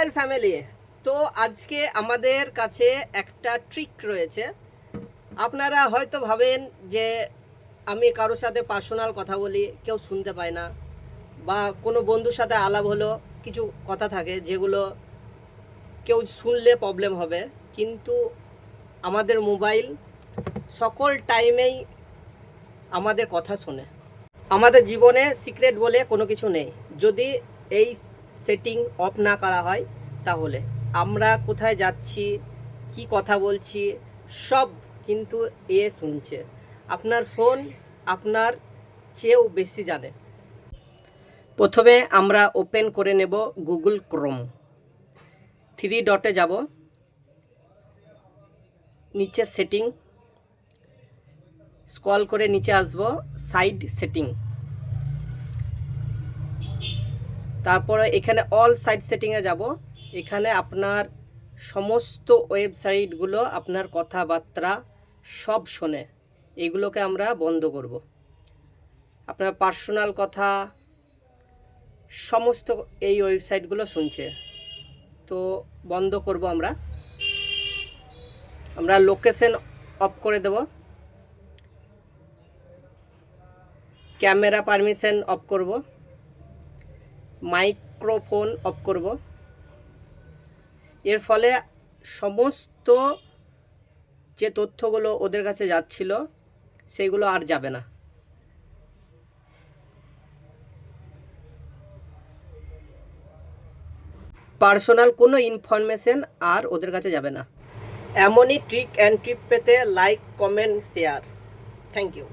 Mobile family. তো আজকে আমাদের কাছে একটা ট্রিক রয়েছে। আপনারা হয়তো ভাবেন যে আমি কারোর সাথে পার্সোনাল কথা বলি, কেউ শুনতে পায় না, বা কোনো বন্ধুর সাথে আলাপ হলো, কিছু কথা থাকে যেগুলো কেউ শুনলে প্রবলেম হবে। কিন্তু আমাদের মোবাইল সকল টাইমেই আমাদের কথা শোনে। আমাদের জীবনে সিক্রেট বলে কোনো কিছু নেই। যদি এই সেটিং অফ না করা হয় তাহলে আমরা কোথায় যাচ্ছি, কি কথা বলছি, সব কিন্তু এ শুনছে। আপনার ফোন আপনার চেয়েও বেশি জানে। প্রথমে আমরা ওপেন করে নেব গুগল ক্রোম। 3 ডটে যাব, নিচে সেটিং, স্ক্রল করে নিচে আসব সাইড সেটিং। তারপরে এখানে অল সাইট সেটিংয়ে যাব। এখানে আপনার সমস্ত ওয়েবসাইটগুলো আপনার কথাবার্তা সব শোনে, এগুলোকে আমরা বন্ধ করব। আপনার পার্সোনাল কথা সমস্ত এই ওয়েবসাইটগুলো শুনছে, তো বন্ধ করব। আমরা লোকেশন অফ করে দেব, ক্যামেরা পারমিশন অফ করব, মাইক্রোফোন অফ করব। এর ফলে সমস্ত যে তথ্যগুলো ওদের কাছে যাচ্ছিল সেইগুলো আর যাবে না। পার্সোনাল কোনো ইনফরমেশন আর ওদের কাছে যাবে না। এমনই ট্রিক অ্যান্ড টিপ পেতে like, comment, share. Thank you.